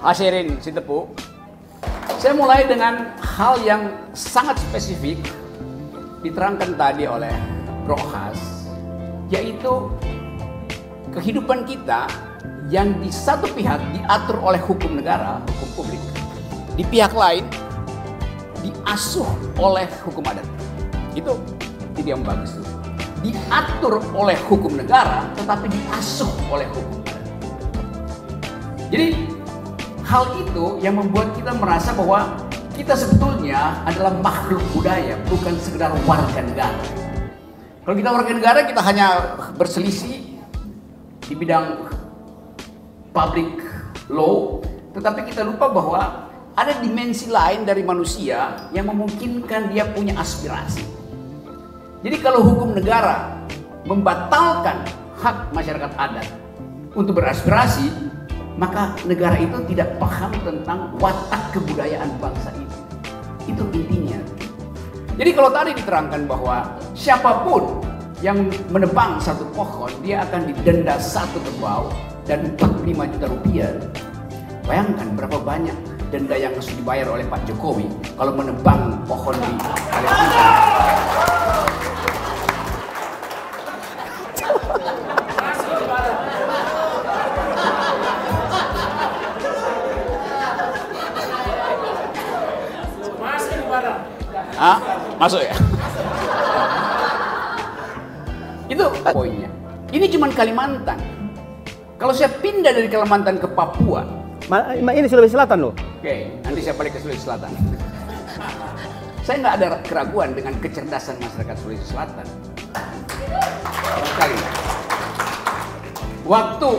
Hasirin Sitepu, saya mulai dengan hal yang sangat spesifik diterangkan tadi oleh Bro Has, yaitu kehidupan kita yang di satu pihak diatur oleh hukum negara, hukum publik, di pihak lain diasuh oleh hukum adat. Itu ide yang bagus tuh. Diatur oleh hukum negara tetapi diasuh oleh hukum adat. Jadi hal itu yang membuat kita merasa bahwa kita sebetulnya adalah makhluk budaya, bukan sekedar warga negara. Kalau kita warga negara, kita hanya berselisih di bidang public law, tetapi kita lupa bahwa ada dimensi lain dari manusia yang memungkinkan dia punya aspirasi. Jadi kalau hukum negara membatalkan hak masyarakat adat untuk beraspirasi, maka negara itu tidak paham tentang watak kebudayaan bangsa itu. Itu intinya. Jadi kalau tadi diterangkan bahwa siapapun yang menebang satu pohon, dia akan didenda 1 kerbau dan 45 juta rupiah. Bayangkan berapa banyak denda yang harus dibayar oleh Pak Jokowi kalau menebang pohon di Palestina. Ah, masuk ya? Itu poinnya. Ini cuma Kalimantan. Kalau saya pindah dari Kalimantan ke Papua, ini Sulawesi Selatan loh. Oke, nanti saya balik ke Sulawesi Selatan. Saya nggak ada keraguan dengan kecerdasan masyarakat Sulawesi Selatan. Sekali. Waktu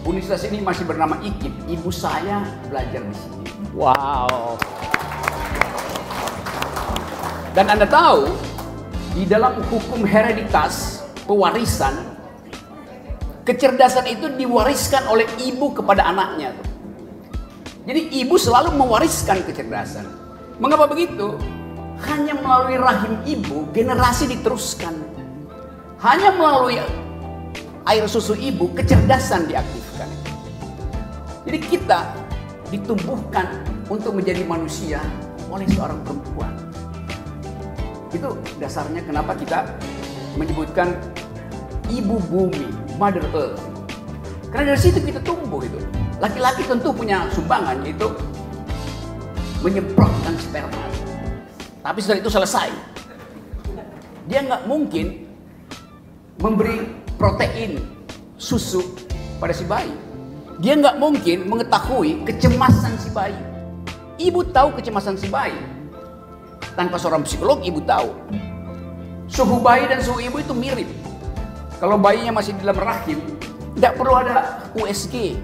universitas ini masih bernama IKIP, ibu saya belajar di sini. Wow. Dan Anda tahu, di dalam hukum hereditas, pewarisan, kecerdasan itu diwariskan oleh ibu kepada anaknya. Jadi ibu selalu mewariskan kecerdasan. Mengapa begitu? Hanya melalui rahim ibu, generasi diteruskan. Hanya melalui air susu ibu, kecerdasan diaktifkan. Jadi kita ditumbuhkan untuk menjadi manusia oleh seorang perempuan. Itu dasarnya kenapa kita menyebutkan ibu bumi, Mother Earth. Karena dari situ kita tumbuh itu. Laki-laki tentu punya sumbangan, yaitu menyemprotkan sperma. Tapi setelah itu selesai. Dia nggak mungkin memberi protein susu pada si bayi. Dia nggak mungkin mengetahui kecemasan si bayi. Ibu tahu kecemasan si bayi. Tanpa seorang psikolog, ibu tahu. Suhu bayi dan suhu ibu itu mirip. Kalau bayinya masih di dalam rahim, tidak perlu ada USG.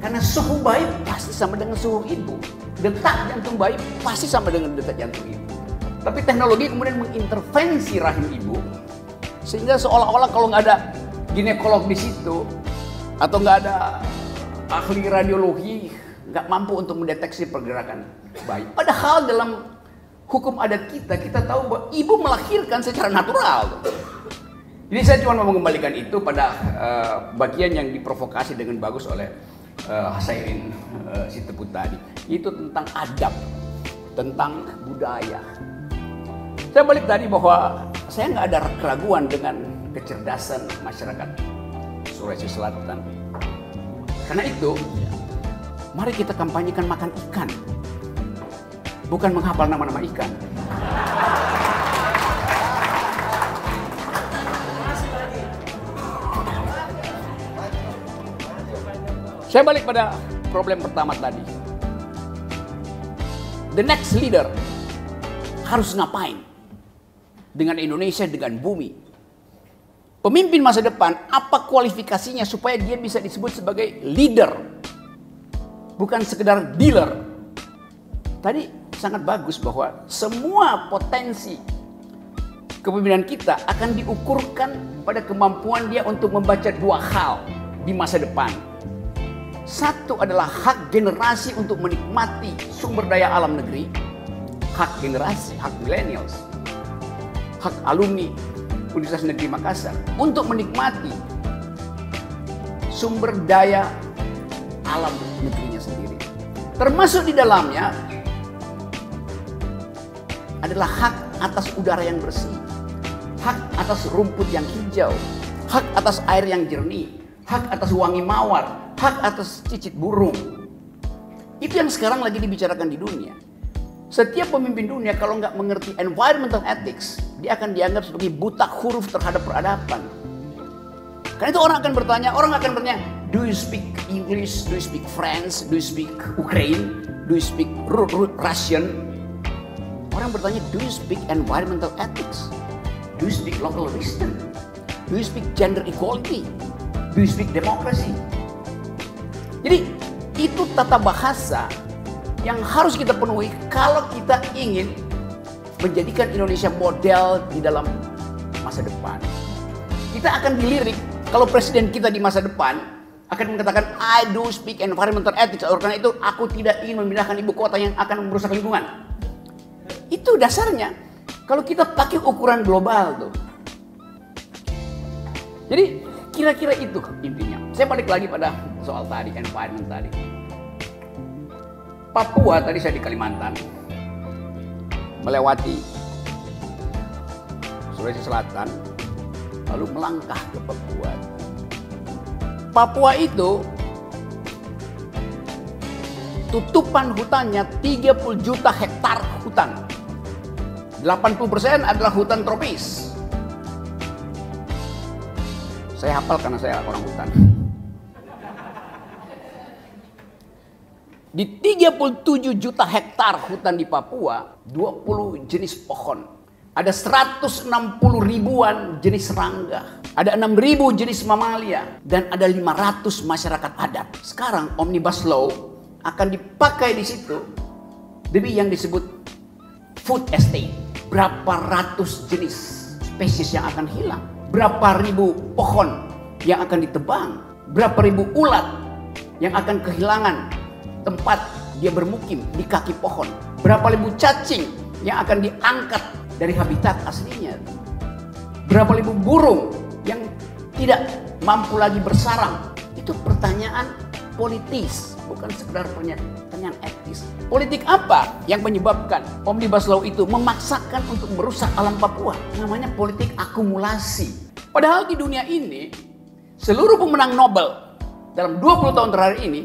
Karena suhu bayi pasti sama dengan suhu ibu. Detak jantung bayi pasti sama dengan detak jantung ibu. Tapi teknologi kemudian mengintervensi rahim ibu. Sehingga seolah-olah kalau nggak ada ginekolog di situ, atau nggak ada ahli radiologi, nggak mampu untuk mendeteksi pergerakan bayi. Padahal dalam hukum adat kita tahu bahwa ibu melahirkan secara natural. Jadi saya cuma mau mengembalikan itu pada bagian yang diprovokasi dengan bagus oleh Hasirin Sitepu tadi. Itu tentang adab, tentang budaya. Saya balik tadi bahwa saya nggak ada keraguan dengan kecerdasan masyarakat Sulawesi Selatan. Karena itu, mari kita kampanyekan makan ikan. Bukan menghafal nama-nama ikan. Saya balik pada problem pertama tadi. The next leader harus ngapain? Dengan Indonesia, dengan bumi. Pemimpin masa depan, apa kualifikasinya supaya dia bisa disebut sebagai leader? Bukan sekedar dealer. Tadi sangat bagus bahwa semua potensi kepemimpinan kita akan diukurkan pada kemampuan dia untuk membaca 2 hal di masa depan. Satu adalah hak generasi untuk menikmati sumber daya alam negeri, hak generasi, hak millennials, hak alumni Universitas Negeri Makassar untuk menikmati sumber daya alam negerinya sendiri. Termasuk di dalamnya adalah hak atas udara yang bersih, hak atas rumput yang hijau, hak atas air yang jernih, hak atas wangi mawar, hak atas cicit burung. Itu yang sekarang lagi dibicarakan di dunia. Setiap pemimpin dunia kalau nggak mengerti environmental ethics, dia akan dianggap sebagai buta huruf terhadap peradaban. Karena itu orang akan bertanya, do you speak English? Do you speak French? Do you speak Ukraine? Do you speak Russian? Orang bertanya, do you speak environmental ethics? Do you speak local wisdom? Do you speak gender equality? Do you speak democracy? Jadi itu tata bahasa yang harus kita penuhi kalau kita ingin menjadikan Indonesia model di dalam masa depan. Kita akan dilirik kalau presiden kita di masa depan akan mengatakan I do speak environmental ethics. Oleh karena itu aku tidak ingin memindahkan ibu kota yang akan merusak lingkungan. Itu dasarnya. Kalau kita pakai ukuran global tuh. Jadi kira-kira itu intinya. Saya balik lagi pada soal tadi, environment tadi. Papua tadi saya di Kalimantan. Melewati Sulawesi Selatan. Lalu melangkah ke Papua. Papua itu tutupan hutannya 30 juta hektar hutan. 80% adalah hutan tropis. Saya hafal karena saya orang hutan. Di 37 juta hektar hutan di Papua, 20 jenis pohon. Ada 160 ribuan jenis serangga. Ada 6.000 jenis mamalia. Dan ada 500 masyarakat adat. Sekarang Omnibus Law akan dipakai di situ demi yang disebut food estate. Berapa ratus jenis spesies yang akan hilang. Berapa ribu pohon yang akan ditebang. Berapa ribu ulat yang akan kehilangan tempat dia bermukim di kaki pohon. Berapa ribu cacing yang akan diangkat dari habitat aslinya. Berapa ribu burung yang tidak mampu lagi bersarang. Itu pertanyaan politis, bukan sekedar pertanyaan etis. Politik apa yang menyebabkan Omnibus Law itu memaksakan untuk merusak alam Papua? Namanya politik akumulasi. Padahal di dunia ini, seluruh pemenang Nobel dalam 20 tahun terakhir ini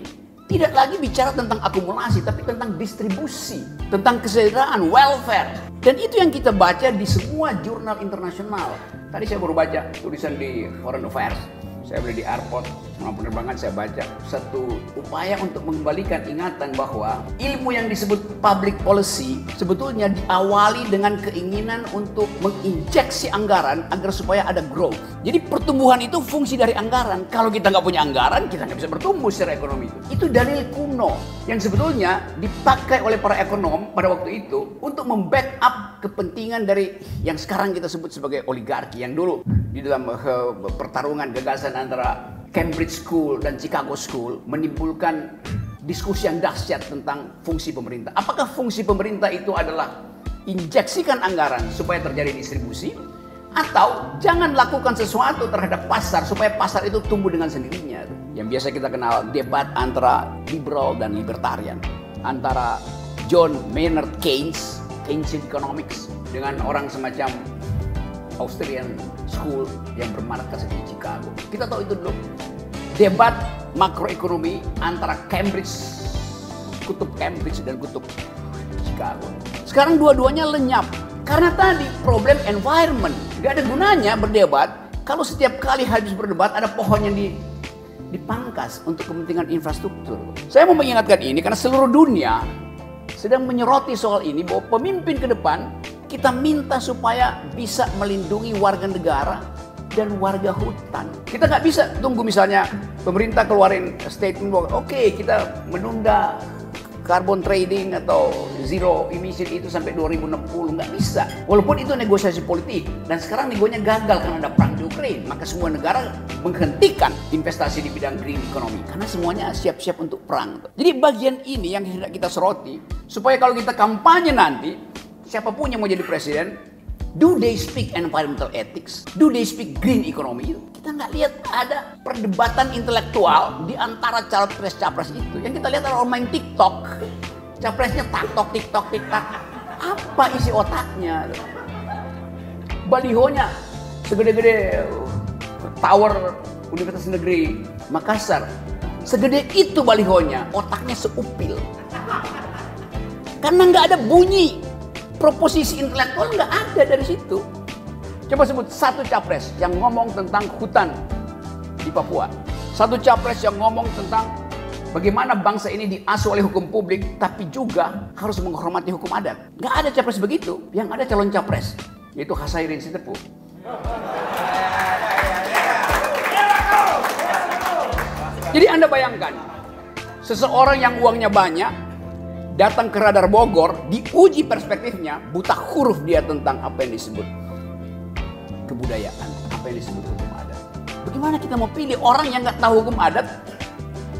tidak lagi bicara tentang akumulasi, tapi tentang distribusi, tentang kesejahteraan, welfare. Dan itu yang kita baca di semua jurnal internasional. Tadi saya baru baca tulisan di Foreign Affairs. Saya beli di airport, selama penerbangan saya baca satu upaya untuk mengembalikan ingatan bahwa ilmu yang disebut public policy sebetulnya diawali dengan keinginan untuk menginjeksi anggaran agar supaya ada growth. Jadi pertumbuhan itu fungsi dari anggaran. Kalau kita nggak punya anggaran, kita nggak bisa bertumbuh secara ekonomi. Itu dalil kuno yang sebetulnya dipakai oleh para ekonom pada waktu itu untuk membackup kepentingan dari yang sekarang kita sebut sebagai oligarki, yang dulu di dalam pertarungan gagasan antara Cambridge School dan Chicago School menimbulkan diskusi yang dahsyat tentang fungsi pemerintah. Apakah fungsi pemerintah itu adalah injeksikan anggaran supaya terjadi distribusi, atau jangan lakukan sesuatu terhadap pasar supaya pasar itu tumbuh dengan sendirinya? Yang biasa kita kenal debat antara liberal dan libertarian, antara John Maynard Keynes, Keynesian Economics, dengan orang semacam Austrian School yang bermarkas di Chicago. Kita tahu itu dulu. Debat makroekonomi antara kutub Cambridge dan kutub Chicago. Sekarang dua-duanya lenyap. Karena tadi problem environment. Gak ada gunanya berdebat kalau setiap kali habis berdebat ada pohon yang dipangkas untuk kepentingan infrastruktur. Saya mau mengingatkan ini karena seluruh dunia sedang menyoroti soal ini, bahwa pemimpin ke depan kita minta supaya bisa melindungi warga negara dan warga hutan. Kita nggak bisa tunggu misalnya pemerintah keluarin statement bahwa oke, kita menunda carbon trading atau zero emission itu sampai 2060. Nggak bisa. Walaupun itu negosiasi politik. Dan sekarang negonya gagal karena ada perang di Ukraina. Maka semua negara menghentikan investasi di bidang green economy. Karena semuanya siap-siap untuk perang. Jadi bagian ini yang hendak kita soroti. Supaya kalau kita kampanye nanti, siapapun yang mau jadi presiden, do they speak environmental ethics? Do they speak green economy? Kita nggak lihat ada perdebatan intelektual di antara capres-capres itu. Yang kita lihat adalah orang main TikTok. Capresnya TikTok. Apa isi otaknya? Balihonya segede-gede tower Universitas Negeri Makassar. Segede itu balihonya, otaknya seupil. Karena nggak ada bunyi. Proposisi intelektual nggak ada dari situ. Coba sebut satu capres yang ngomong tentang hutan di Papua. Satu capres yang ngomong tentang bagaimana bangsa ini diasuh oleh hukum publik, tapi juga harus menghormati hukum adat. Nggak ada capres begitu. Yang ada calon capres, yaitu Hasyairin Sitepu. Jadi Anda bayangkan, seseorang yang uangnya banyak, datang ke Radar Bogor, diuji perspektifnya, buta huruf dia tentang apa yang disebut kebudayaan, apa yang disebut hukum adat. Bagaimana kita mau pilih orang yang nggak tahu hukum adat,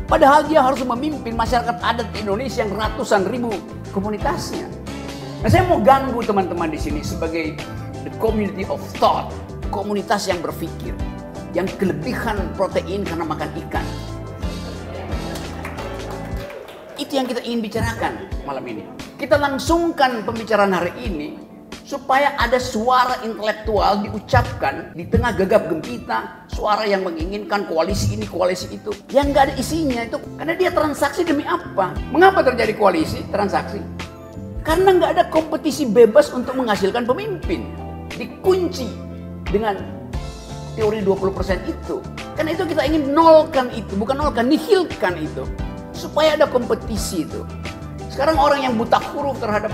padahal dia harus memimpin masyarakat adat di Indonesia yang ratusan ribu komunitasnya. Nah, saya mau ganggu teman-teman di sini sebagai the community of thought, komunitas yang berpikir, yang kelebihan protein karena makan ikan. Itu yang kita ingin bicarakan malam ini. Kita langsungkan pembicaraan hari ini supaya ada suara intelektual diucapkan di tengah gegap gempita, suara yang menginginkan koalisi ini, koalisi itu, yang nggak ada isinya itu. Karena dia transaksi demi apa? Mengapa terjadi koalisi, transaksi? Karena nggak ada kompetisi bebas untuk menghasilkan pemimpin. Dikunci dengan teori 20% itu. Karena itu kita ingin nolkan itu, bukan nolkan, nihilkan itu. Supaya ada kompetisi itu. Sekarang orang yang buta huruf terhadap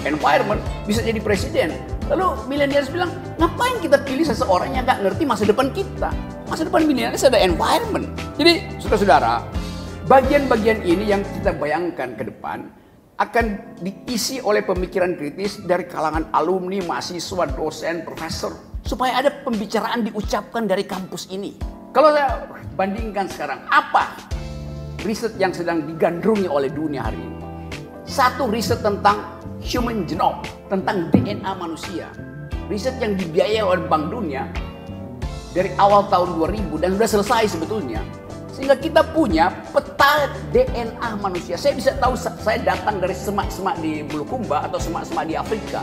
environment bisa jadi presiden. Lalu milenials bilang, ngapain kita pilih seseorang yang gak ngerti masa depan kita? Masa depan milenials ada environment. Jadi saudara-saudara, bagian-bagian ini yang kita bayangkan ke depan akan diisi oleh pemikiran kritis dari kalangan alumni, mahasiswa, dosen, profesor. Supaya ada pembicaraan diucapkan dari kampus ini. Kalau saya bandingkan sekarang, apa riset yang sedang digandrungi oleh dunia hari ini? Satu, riset tentang human genome, tentang DNA manusia. Riset yang dibiayai oleh Bank Dunia dari awal tahun 2000 dan sudah selesai sebetulnya. Sehingga kita punya peta DNA manusia. Saya bisa tahu saya datang dari semak-semak di Bulukumba atau semak-semak di Afrika.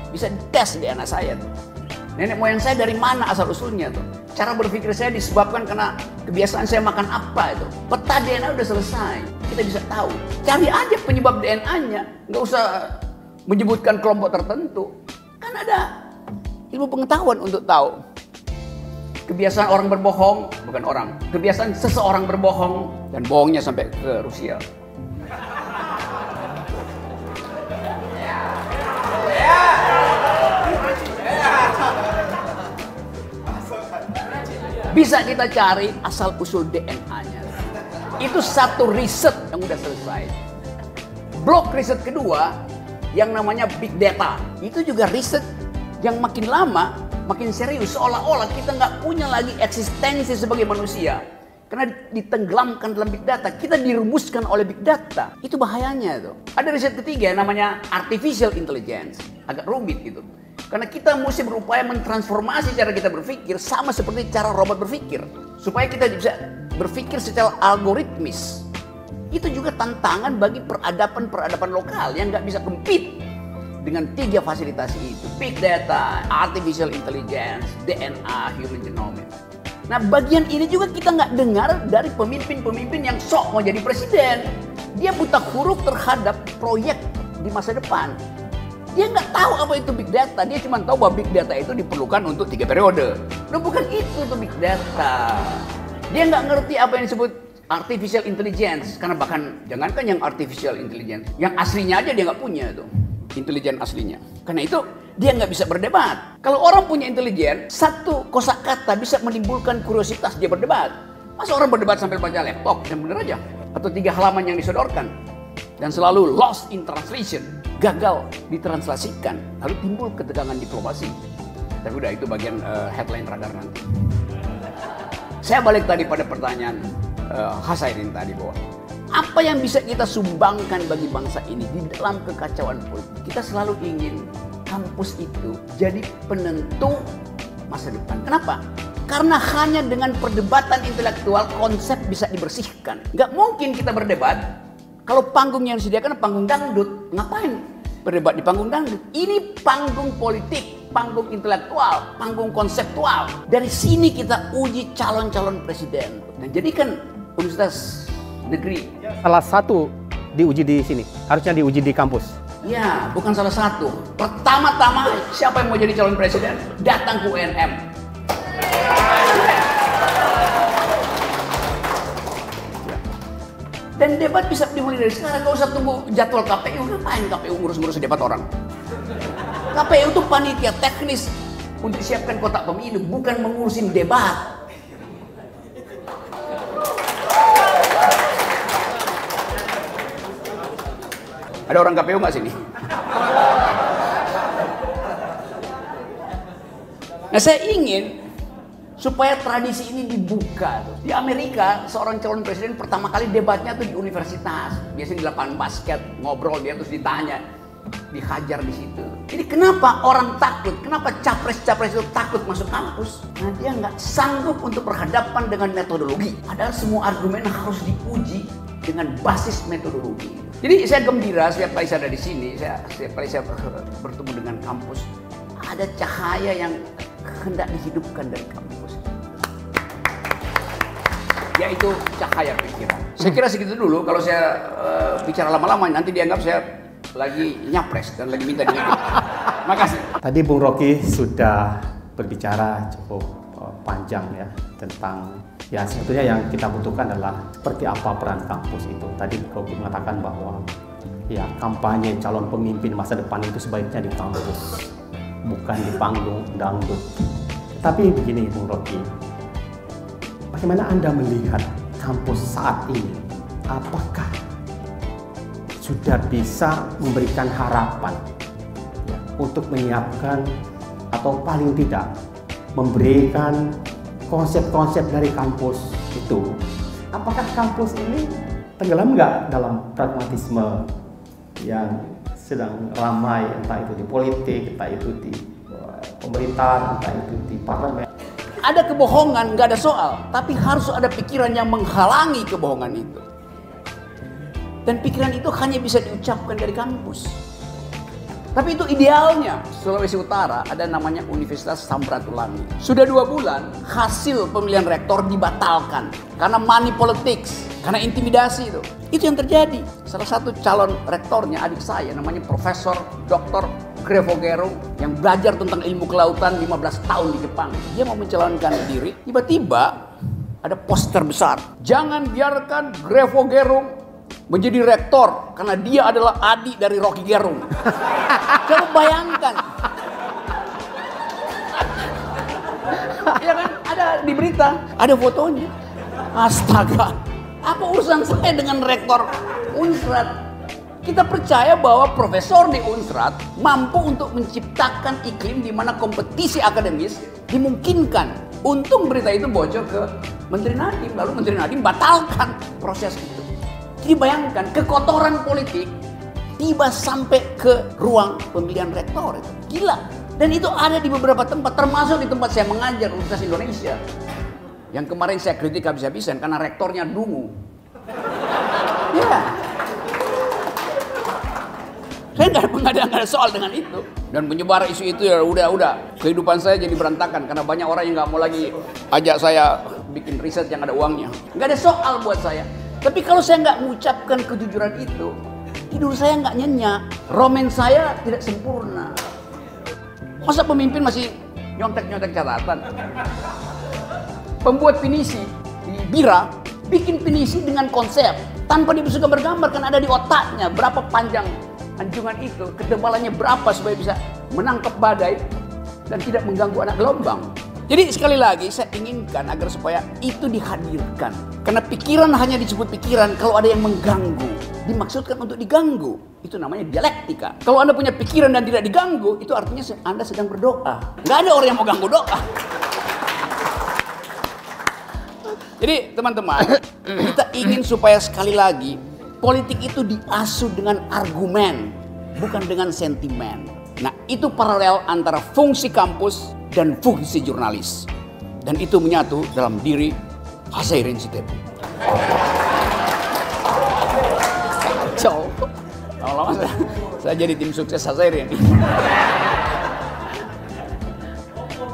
Bisa tes DNA saya tuh. Nenek moyang saya dari mana asal-usulnya tuh. Cara berpikir saya disebabkan karena kebiasaan saya makan apa itu. Peta DNA udah selesai. Kita bisa tahu. Cari aja penyebab DNA-nya. Nggak usah menyebutkan kelompok tertentu. Kan ada ilmu pengetahuan untuk tahu. Kebiasaan orang berbohong, bukan orang. Kebiasaan seseorang berbohong dan bohongnya sampai ke Rusia. Bisa kita cari asal-usul DNA-nya. Itu satu riset yang udah selesai. Blok riset kedua yang namanya big data. Itu juga riset yang makin lama makin serius. Seolah-olah kita nggak punya lagi eksistensi sebagai manusia. Karena ditenggelamkan dalam big data. Kita dirumuskan oleh big data. Itu bahayanya tuh. Ada riset ketiga yang namanya artificial intelligence. Agak rumit gitu. Karena kita mesti berupaya mentransformasi cara kita berpikir sama seperti cara robot berpikir. Supaya kita bisa berpikir secara algoritmis. Itu juga tantangan bagi peradaban-peradaban lokal yang nggak bisa compete dengan tiga fasilitasi itu. Big data, artificial intelligence, DNA, human genome. Nah, bagian ini juga kita nggak dengar dari pemimpin-pemimpin yang sok mau jadi presiden. Dia buta huruf terhadap proyek di masa depan. Dia nggak tahu apa itu big data. Dia cuma tahu bahwa big data itu diperlukan untuk 3 periode. Nah, bukan itu tuh big data. Dia nggak ngerti apa yang disebut artificial intelligence. Karena bahkan jangankan yang artificial intelligence, yang aslinya aja dia nggak punya tuh. Intelijen aslinya. Karena itu dia nggak bisa berdebat. Kalau orang punya intelijen, satu kosakata bisa menimbulkan kuriositas dia berdebat. Masa orang berdebat sambil baca laptop? Yang bener aja. Atau 3 halaman yang disodorkan. Dan selalu lost in translation. Gagal ditranslasikan. Lalu timbul ketegangan diplomasi. Tapi udah itu bagian headline radar nanti. Saya balik tadi pada pertanyaan Hasyairin tadi bahwa apa yang bisa kita sumbangkan bagi bangsa ini di dalam kekacauan politik? Kita selalu ingin kampus itu jadi penentu masa depan. Kenapa? Karena hanya dengan perdebatan intelektual konsep bisa dibersihkan. Nggak mungkin kita berdebat kalau panggung yang disediakan panggung dangdut. Ngapain berdebat di panggung dangdut? Ini panggung politik, panggung intelektual, panggung konseptual. Dari sini kita uji calon-calon presiden. Dan jadikan universitas negeri. Salah satu diuji di sini, harusnya diuji di kampus. Ya, bukan salah satu. Pertama-tama siapa yang mau jadi calon presiden? Datang ke UNM. Dan debat bisa dimulai dari sekarang, gak usah tunggu jadwal KPU. Ngapain KPU ngurus-ngurus debat orang? KPU itu panitia teknis untuk siapkan kotak pemilu, bukan mengurusin debat. Ada orang KPU nggak sini? Nah, saya ingin supaya tradisi ini dibuka. Di Amerika, seorang calon presiden pertama kali debatnya tuh di universitas. Biasanya di lapangan basket, ngobrol dia terus ditanya, dihajar di situ. Jadi kenapa orang takut? Kenapa capres-capres itu takut masuk kampus? Nah, dia nggak sanggup untuk berhadapan dengan metodologi. Padahal semua argumen harus diuji dengan basis metodologi. Jadi saya gembira setiap kali saya ada di sini, setiap kali saya bertemu dengan kampus, ada cahaya yang hendak dihidupkan dari kampus, yaitu cahaya pikiran. Saya kira segitu dulu. Kalau saya bicara lama-lama nanti dianggap saya lagi nyapres dan lagi minta duit. Makasih. Tadi Bung Rocky sudah berbicara cukup panjang ya tentang ya sebetulnya yang kita butuhkan adalah seperti apa peran kampus itu. Tadi Rocky mengatakan bahwa ya kampanye calon pemimpin masa depan itu sebaiknya di kampus, bukan di panggung dangdut. Tapi begini Bung Rocky, bagaimana Anda melihat kampus saat ini? Apakah sudah bisa memberikan harapan ya, untuk menyiapkan atau paling tidak memberikan konsep-konsep dari kampus itu? Apakah kampus ini tenggelam nggak dalam pragmatisme yang sedang ramai, entah itu di politik, entah itu di pemerintahan, entah itu di parlemen? Ada kebohongan, nggak ada soal, tapi harus ada pikiran yang menghalangi kebohongan itu. Dan pikiran itu hanya bisa diucapkan dari kampus. Tapi itu idealnya. Sulawesi Utara ada namanya Universitas Samratulangi. Sudah 2 bulan hasil pemilihan rektor dibatalkan karena money politics, karena intimidasi itu. Itu yang terjadi. Salah satu calon rektornya adik saya namanya Profesor Dr. Grevo Gerung yang belajar tentang ilmu kelautan 15 tahun di Jepang. Dia mau mencalonkan diri, tiba-tiba ada poster besar. Jangan biarkan Grevo Gerung menjadi rektor karena dia adalah adik dari Rocky Gerung. Coba bayangkan. Ya kan, ada di berita, ada fotonya. Astaga, apa urusan saya dengan rektor Unsrat? Kita percaya bahwa profesor di Unsrat mampu untuk menciptakan iklim di mana kompetisi akademis dimungkinkan. Untung berita itu bocor ke Menteri Nadiem, lalu Menteri Nadiem batalkan proses itu. Jadi bayangkan kekotoran politik tiba sampai ke ruang pemilihan rektor itu. Gila. Dan itu ada di beberapa tempat, termasuk di tempat saya mengajar Universitas Indonesia. Yang kemarin saya kritik habis-habisan karena rektornya dungu. Ya. Saya nggak ada soal dengan itu. Dan menyebar isu itu ya udah. Kehidupan saya jadi berantakan karena banyak orang yang nggak mau lagi ajak saya bikin riset yang ada uangnya. Nggak ada soal buat saya. Tapi kalau saya nggak mengucapkan kejujuran itu, tidur saya nggak nyenyak, romen saya tidak sempurna. Masa pemimpin masih nyontek-nyontek catatan? Pembuat pinisi di Bira bikin pinisi dengan konsep tanpa dia bisa gambar-gambar, kan ada di otaknya berapa panjang anjungan itu, ketebalannya berapa supaya bisa menangkap badai dan tidak mengganggu anak gelombang. Jadi sekali lagi saya inginkan agar supaya itu dihadirkan. Karena pikiran hanya disebut pikiran kalau ada yang mengganggu. Dimaksudkan untuk diganggu. Itu namanya dialektika. Kalau Anda punya pikiran dan tidak diganggu, itu artinya Anda sedang berdoa. Nggak ada orang yang mau ganggu doa. Jadi teman-teman, kita ingin supaya sekali lagi politik itu diasuh dengan argumen, bukan dengan sentimen. Nah, itu paralel antara fungsi kampus dan fungsi jurnalis. Dan itu menyatu dalam diri Hazairin Sitepu. Kacau. Lama-lama saya jadi tim sukses Hazairin.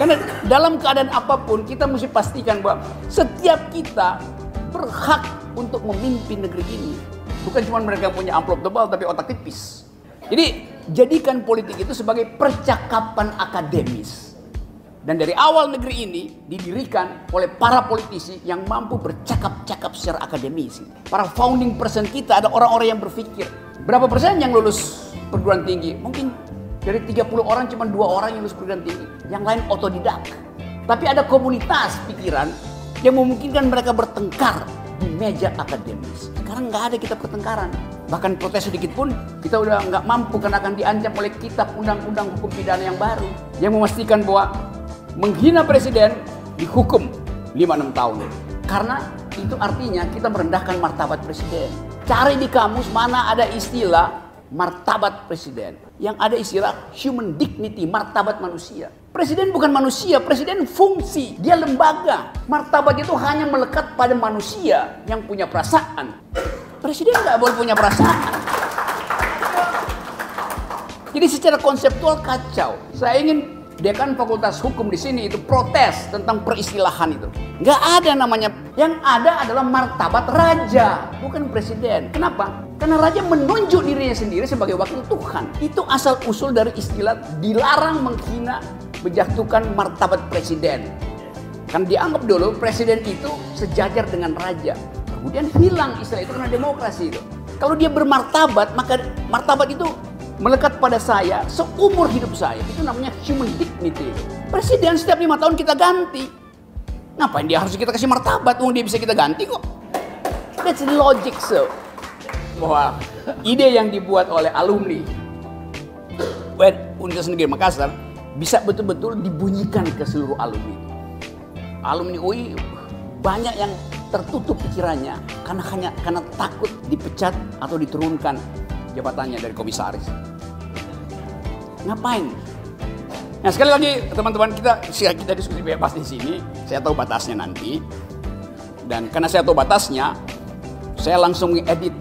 Karena dalam keadaan apapun kita mesti pastikan bahwa setiap kita berhak untuk memimpin negeri ini. Bukan cuma mereka punya amplop tebal tapi otak tipis. Jadi jadikan politik itu sebagai percakapan akademis. Dan dari awal negeri ini didirikan oleh para politisi yang mampu bercakap-cakap secara akademis. Para founding person kita ada orang-orang yang berpikir. Berapa persen yang lulus perguruan tinggi? Mungkin dari 30 orang cuma 2 orang yang lulus perguruan tinggi. Yang lain otodidak. Tapi ada komunitas pikiran yang memungkinkan mereka bertengkar di meja akademis. Sekarang nggak ada kita pertengkaran. Bahkan protes sedikit pun kita udah nggak mampu karena akan diancam oleh kitab undang-undang hukum pidana yang baru. Yang memastikan bahwa menghina presiden dihukum 5-6 tahun. Karena itu artinya kita merendahkan martabat presiden. Cari di kamus mana ada istilah martabat presiden. Yang ada istilah human dignity, martabat manusia. Presiden bukan manusia, presiden fungsi. Dia lembaga. Martabat itu hanya melekat pada manusia yang punya perasaan. Presiden nggak boleh punya perasaan. Jadi secara konseptual kacau. Saya ingin dekan fakultas hukum di sini itu protes tentang peristilahan itu. Nggak ada namanya. Yang ada adalah martabat raja, bukan presiden. Kenapa? Karena raja menunjuk dirinya sendiri sebagai wakil Tuhan. Itu asal usul dari istilah dilarang menghina, menjatuhkan martabat presiden. Kan dianggap dulu presiden itu sejajar dengan raja. Kemudian hilang istilah itu karena demokrasi itu. Kalau dia bermartabat, maka martabat itu melekat pada saya seumur hidup saya. Itu namanya human dignity. Presiden setiap 5 tahun kita ganti. Ngapain dia harus kita kasih martabat? Dia bisa kita ganti kok. That's the logic, so. Bahwa ide yang dibuat oleh alumni Universitas Negeri Makassar bisa betul-betul dibunyikan ke seluruh alumni. Alumni UI banyak yang tertutup pikirannya karena takut dipecat atau diturunkan jabatannya dari komisaris. Ngapain? Nah, sekali lagi teman-teman, kita diskusi bebas di sini. Saya tahu batasnya nanti. Dan karena saya tahu batasnya, saya langsung edit